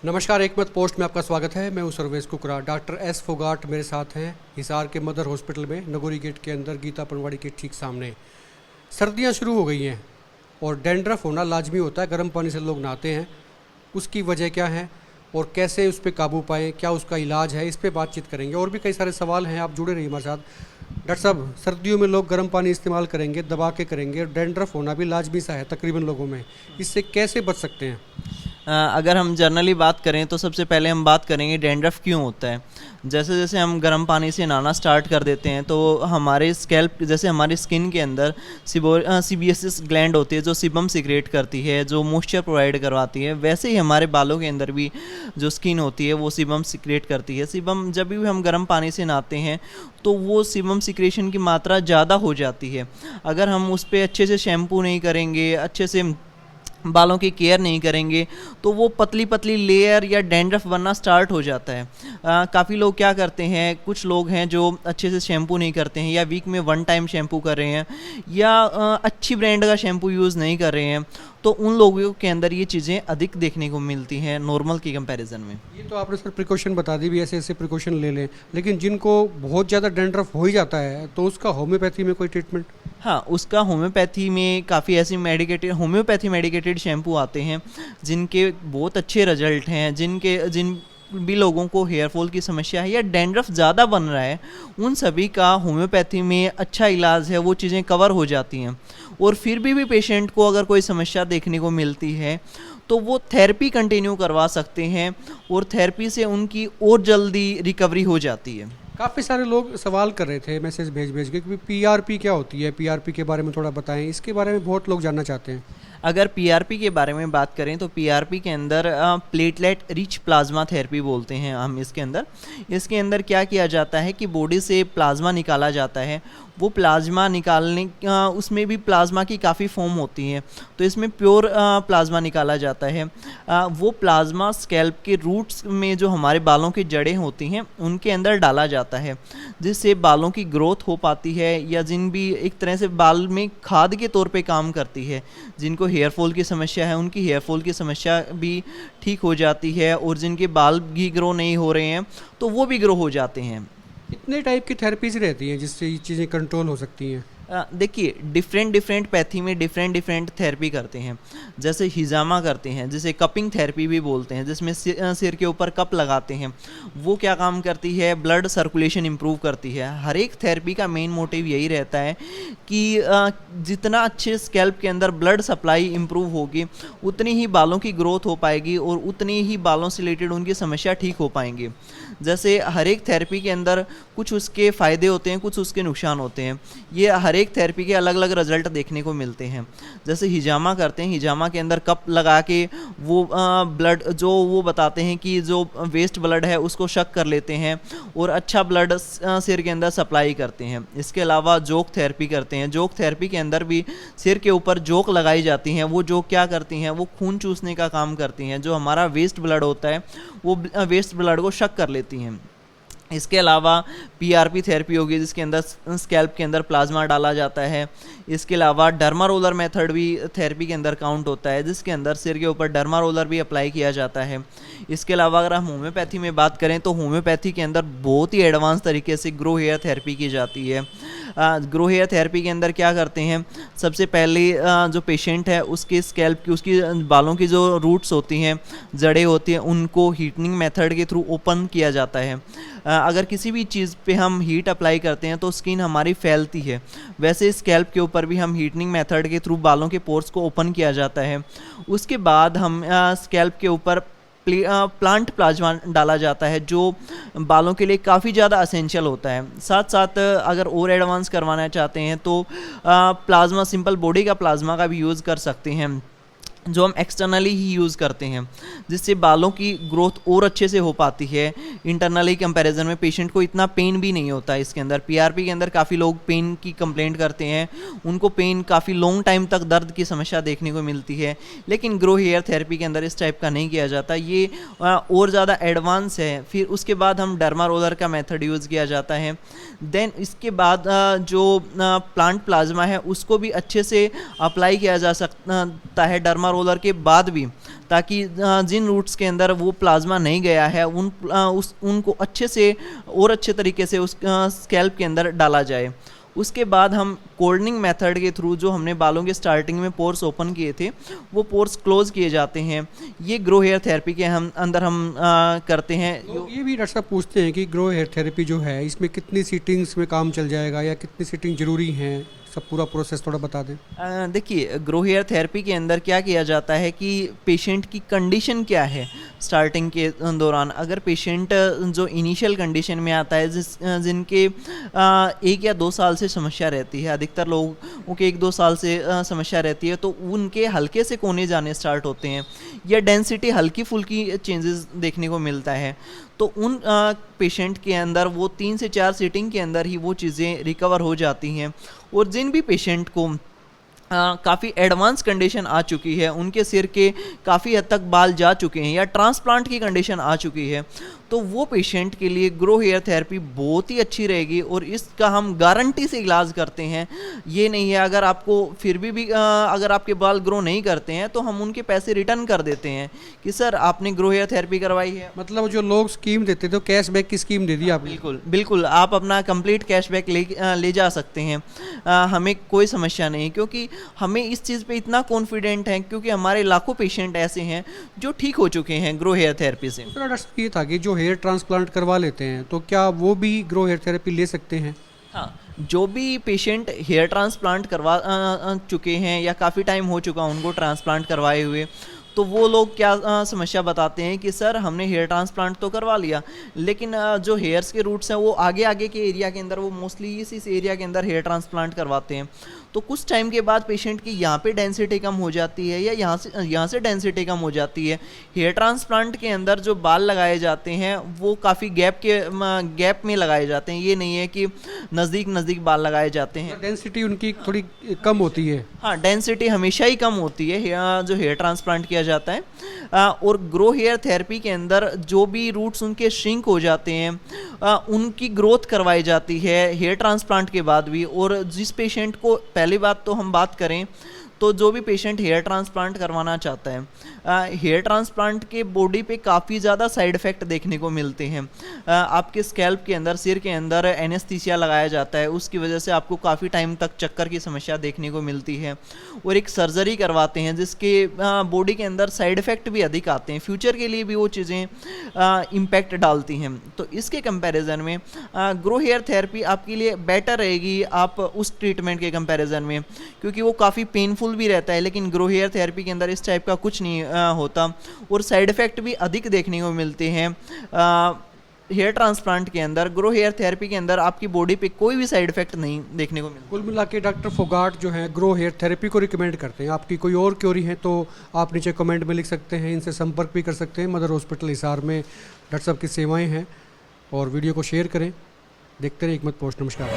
नमस्कार, एकमत पोस्ट में आपका स्वागत है। मैं हूं सर्वेश कुकरा। डॉक्टर एस फोगाट मेरे साथ हैं हिसार के मदर हॉस्पिटल में, नगोरी गेट के अंदर, गीता पनवाड़ी के ठीक सामने। सर्दियां शुरू हो गई हैं और डैंड्रफ होना लाजमी होता है। गर्म पानी से लोग नहाते हैं, उसकी वजह क्या है और कैसे उस पर काबू पाएँ, क्या उसका इलाज है, इस पर बातचीत करेंगे। और भी कई सारे सवाल हैं, आप जुड़े रहिए हमारे साथ। डॉक्टर साहब, सर्दियों में लोग गर्म पानी इस्तेमाल करेंगे, दबा के करेंगे, और डैंड्रफ होना भी लाजमी सा है तकरीबन लोगों में। इससे कैसे बच सकते हैं? अगर हम जनरली बात करें तो सबसे पहले हम बात करेंगे डैंड्रफ क्यों होता है। जैसे जैसे हम गर्म पानी से नहाना स्टार्ट कर देते हैं तो हमारे स्कैल्प, जैसे हमारी स्किन के अंदर सीबीएसएस ग्लैंड होती है जो सीबम सिक्रेट करती है, जो मॉइस्चर प्रोवाइड करवाती है। वैसे ही हमारे बालों के अंदर भी जो स्किन होती है वो सीबम सिक्रेट करती है। सीबम, जब भी हम गर्म पानी से नहाते हैं तो वो सीबम सिक्रेशन की मात्रा ज़्यादा हो जाती है। अगर हम उस पर अच्छे से शैम्पू नहीं करेंगे, अच्छे से बालों की केयर नहीं करेंगे तो वो पतली पतली लेयर या डैंड्रफ बनना स्टार्ट हो जाता है। काफ़ी लोग क्या करते हैं, कुछ लोग हैं जो अच्छे से शैम्पू नहीं करते हैं, या वीक में 1 टाइम शैम्पू कर रहे हैं, या अच्छी ब्रांड का शैम्पू यूज़ नहीं कर रहे हैं, तो उन लोगों के अंदर ये चीज़ें अधिक देखने को मिलती हैं नॉर्मल की कंपैरिजन में। ये तो आपने सर प्रिकॉशन बता दी भी, ऐसे ऐसे प्रिकॉशन ले लें, लेकिन जिनको बहुत ज़्यादा डैंड्रफ हो ही जाता है तो उसका होम्योपैथी में कोई ट्रीटमेंट? हाँ, उसका होम्योपैथी में काफ़ी ऐसी होम्योपैथी मेडिकेटेड शैम्पू आते हैं जिनके बहुत अच्छे रिजल्ट हैं। जिन भी लोगों को हेयर फॉल की समस्या है या डैंड्रफ ज़्यादा बन रहा है, उन सभी का होम्योपैथी में अच्छा इलाज है, वो चीज़ें कवर हो जाती हैं। और फिर भी पेशेंट को अगर कोई समस्या देखने को मिलती है तो वो थेरेपी कंटिन्यू करवा सकते हैं और थेरेपी से उनकी और जल्दी रिकवरी हो जाती है। काफ़ी सारे लोग सवाल कर रहे थे मैसेज भेज के कि पीआरपी क्या होती है, पीआरपी के बारे में थोड़ा बताएं। इसके बारे में बहुत लोग जानना चाहते हैं। अगर पीआरपी के बारे में बात करें तो पीआरपी के अंदर प्लेटलेट रिच प्लाज्मा थेरेपी बोलते हैं हम। इसके अंदर क्या किया जाता है कि बॉडी से प्लाज्मा निकाला जाता है। वो प्लाज्मा निकालने उसमें भी प्लाज्मा की काफ़ी फॉर्म होती है, तो इसमें प्योर प्लाज्मा निकाला जाता है। वो प्लाज्मा स्कैल्प के रूट्स में, जो हमारे बालों की जड़ें होती हैं, उनके अंदर डाला जाता है, जिससे बालों की ग्रोथ हो पाती है, या जिन भी एक तरह से बाल में खाद के तौर पे काम करती है। जिनको हेयर फॉल की समस्या है उनकी हेयर फॉल की समस्या भी ठीक हो जाती है, और जिनके बाल भी ग्रो नहीं हो रहे हैं तो वो भी ग्रो हो जाते हैं। कितने टाइप की थेरेपीज रहती हैं जिससे ये चीज़ें कंट्रोल हो सकती हैं? देखिए, डिफरेंट पैथी में डिफरेंट थेरेपी करते हैं। जैसे हिजामा करते हैं, जिसे कपिंग थेरेपी भी बोलते हैं, जिसमें सिर के ऊपर कप लगाते हैं। वो क्या काम करती है, ब्लड सर्कुलेशन इम्प्रूव करती है। हर एक थेरेपी का मेन मोटिव यही रहता है कि जितना अच्छे स्कैल्प के अंदर ब्लड सप्लाई इम्प्रूव होगी, उतनी ही बालों की ग्रोथ हो पाएगी और उतनी ही बालों से रिलेटेड उनकी समस्या ठीक हो पाएंगी। जैसे हर एक थेरेपी के अंदर कुछ उसके फ़ायदे होते हैं, कुछ उसके नुकसान होते हैं। ये हर एक थेरेपी के अलग अलग रिजल्ट देखने को मिलते हैं। जैसे हिजामा करते हैं, हिजामा के अंदर कप लगा के वो ब्लड, जो वो बताते हैं कि जो वेस्ट ब्लड है उसको शक कर लेते हैं और अच्छा ब्लड सिर के अंदर सप्लाई करते हैं। इसके अलावा जोक थेरेपी करते हैं। जोक थेरेपी के अंदर भी सिर के ऊपर जोक लगाई जाती हैं। वो जोक क्या करती हैं, वो खून चूसने का काम करती हैं। जो हमारा वेस्ट ब्लड होता है वो वेस्ट ब्लड को शक कर लेती हैं। इसके अलावा पीआरपी थेरेपी होगी, जिसके अंदर स्कैल्प के अंदर प्लाज्मा डाला जाता है। इसके अलावा डर्मा रोलर मेथड भी थेरेपी के अंदर काउंट होता है, जिसके अंदर सिर के ऊपर डर्मा रोलर भी अप्लाई किया जाता है। इसके अलावा अगर हम होम्योपैथी में बात करें तो होम्योपैथी के अंदर बहुत ही एडवांस तरीके से ग्रो हेयर थेरेपी की जाती है। ग्रो हेयर थेरेपी के अंदर क्या करते हैं, सबसे पहले जो पेशेंट है उसके स्कैल्प की, उसकी बालों की जो रूट्स होती हैं, जड़ें होती हैं, उनको हीटनिंग मेथड के थ्रू ओपन किया जाता है। अगर किसी भी चीज़ पे हम हीट अप्लाई करते हैं तो स्किन हमारी फैलती है, वैसे स्कैल्प के ऊपर भी हम हीटनिंग मेथड के थ्रू बालों के पोर्स को ओपन किया जाता है। उसके बाद हम स्कैल्प के ऊपर प्लांट प्लाज्मा डाला जाता है, जो बालों के लिए काफ़ी ज़्यादा असेंशियल होता है। साथ साथ अगर और एडवांस करवाना चाहते हैं तो प्लाज्मा, सिंपल बॉडी का प्लाज्मा का भी यूज़ कर सकते हैं, जो हम एक्सटर्नली ही यूज़ करते हैं, जिससे बालों की ग्रोथ और अच्छे से हो पाती है। इंटरनली कंपैरिजन में पेशेंट को इतना पेन भी नहीं होता है। इसके अंदर पीआरपी के अंदर काफ़ी लोग पेन की कंप्लेंट करते हैं, उनको पेन काफ़ी लॉन्ग टाइम तक दर्द की समस्या देखने को मिलती है, लेकिन ग्रो हेयर थेरेपी के अंदर इस टाइप का नहीं किया जाता। ये और ज़्यादा एडवांस है। फिर उसके बाद हम डर्मा रोलर का मेथड यूज़ किया जाता है। देन इसके बाद जो प्लांट प्लाज्मा है उसको भी अच्छे से अप्लाई किया जा सकता है डर्मा प्लाज्मा रोलर के बाद भी, ताकि जिन रूट्स के अंदर वो प्लाज्मा नहीं गया है उनको अच्छे से और अच्छे तरीके से उस स्कैल्प के अंदर डाला जाए। उसके बाद हम कोल्डनिंग मेथड के थ्रू जो हमने बालों के स्टार्टिंग में पोर्स ओपन किए थे वो पोर्स क्लोज किए जाते हैं। ये ग्रो हेयर थेरेपी के अंदर हम करते हैं। तो ये भी डॉक्टर साहब पूछते हैं कि ग्रो हेयर थेरेपी जो है इसमें कितनी सीटिंग्स में काम चल जाएगा या कितनी सीटिंग जरूरी है, सब पूरा प्रोसेस थोड़ा बता दें। देखिए, ग्रो हेयर थेरेपी के अंदर क्या किया जाता है कि पेशेंट की कंडीशन क्या है स्टार्टिंग के दौरान। अगर पेशेंट जो इनिशियल कंडीशन में आता है जिनके 1 या 2 साल से समस्या रहती है, अधिकतर लोगों के 1-2 साल से समस्या रहती है, तो उनके हल्के से कोने जाने स्टार्ट होते हैं या डेंसिटी हल्की फुल्की चेंजेस देखने को मिलता है, तो उन पेशेंट के अंदर वो 3 से 4 सीटिंग के अंदर ही वो चीज़ें रिकवर हो जाती हैं। और जिन भी पेशेंट को काफ़ी एडवांस कंडीशन आ चुकी है, उनके सिर के काफ़ी हद तक बाल जा चुके हैं या ट्रांसप्लांट की कंडीशन आ चुकी है, तो वो पेशेंट के लिए ग्रो हेयर थेरेपी बहुत ही अच्छी रहेगी और इसका हम गारंटी से इलाज करते हैं। ये नहीं है अगर आपको फिर भी अगर आपके बाल ग्रो नहीं करते हैं तो हम उनके पैसे रिटर्न कर देते हैं कि सर आपने ग्रो हेयर थेरेपी करवाई है। मतलब जो लोग स्कीम देते थे तो कैशबैक की स्कीम दे दी आपने। बिल्कुल बिल्कुल, आप अपना कंप्लीट कैशबैक ले जा सकते हैं। हमें कोई समस्या नहीं, क्योंकि हमें इस चीज़ पे इतना कॉन्फिडेंट है क्योंकि हमारे लाखों पेशेंट ऐसे हैं जो ठीक हो चुके हैं ग्रो हेयर थेरेपी से। दूसरा डॉक्टर ये था कि जो हेयर ट्रांसप्लांट करवा लेते हैं तो क्या वो भी ग्रो हेयर थेरेपी ले सकते हैं? हाँ, जो भी पेशेंट हेयर ट्रांसप्लांट करवा चुके हैं या काफ़ी टाइम हो चुका उनको ट्रांसप्लांट करवाए हुए, तो वो लोग क्या समस्या बताते हैं कि सर हमने हेयर ट्रांसप्लांट तो करवा लिया, लेकिन जो हेयर्स के रूट्स हैं वो आगे आगे के एरिया के अंदर, वो मोस्टली इस एरिया के अंदर हेयर ट्रांसप्लांट करवाते हैं। तो कुछ टाइम के बाद पेशेंट की यहाँ पे डेंसिटी कम हो जाती है या यहाँ से डेंसिटी कम हो जाती है। हेयर ट्रांसप्लांट के अंदर जो बाल लगाए जाते हैं वो काफ़ी गैप में लगाए जाते हैं, ये नहीं है कि नज़दीक बाल लगाए जाते हैं। डेंसिटी उनकी थोड़ी कम होती है। हाँ, डेंसिटी हमेशा ही कम होती है जो हेयर ट्रांसप्लांट किया जाता है। और ग्रो हेयर थेरेपी के अंदर जो भी रूट्स उनके श्रिंक हो जाते हैं उनकी ग्रोथ करवाई जाती है हेयर ट्रांसप्लांट के बाद भी। और जिस पेशेंट को, पहली बात तो हम बात करें तो जो भी पेशेंट हेयर ट्रांसप्लांट करवाना चाहता है, हेयर ट्रांसप्लांट के बॉडी पे काफ़ी ज़्यादा साइड इफ़ेक्ट देखने को मिलते हैं। आपके स्कैल्प के अंदर, सिर के अंदर एनेस्थीसिया लगाया जाता है, उसकी वजह से आपको काफ़ी टाइम तक चक्कर की समस्या देखने को मिलती है। और एक सर्जरी करवाते हैं जिसके बॉडी के अंदर साइड इफ़ेक्ट भी अधिक आते हैं, फ्यूचर के लिए भी वो चीज़ें इम्पैक्ट डालती हैं। तो इसके कंपैरिजन में ग्रो हेयर थेरेपी आपके लिए बेटर रहेगी आप उस ट्रीटमेंट के कंपैरिजन में, क्योंकि वो काफ़ी पेनफुल भी रहता है। लेकिन ग्रो हेयर थेरेपी के अंदर इस टाइप का कुछ नहीं होता और साइड इफ़ेक्ट भी अधिक देखने को मिलते हैं। हेयर ट्रांसप्लांट के अंदर, ग्रो हेयर थेरेपी के अंदर आपकी बॉडी पे कोई भी साइड इफेक्ट नहीं देखने को मिलता। कुल मिला के डॉक्टर फोगाट जो है ग्रो हेयर थेरेपी को रिकमेंड करते हैं। आपकी कोई और क्वेरी है तो आप नीचे कमेंट में लिख सकते हैं, इनसे संपर्क भी कर सकते हैं। मदर हॉस्पिटल हिसार में डॉक्टर साहब की सेवाएं हैं। और वीडियो को शेयर करें, देखते रहिए हिकमत पोस्ट। नमस्कार।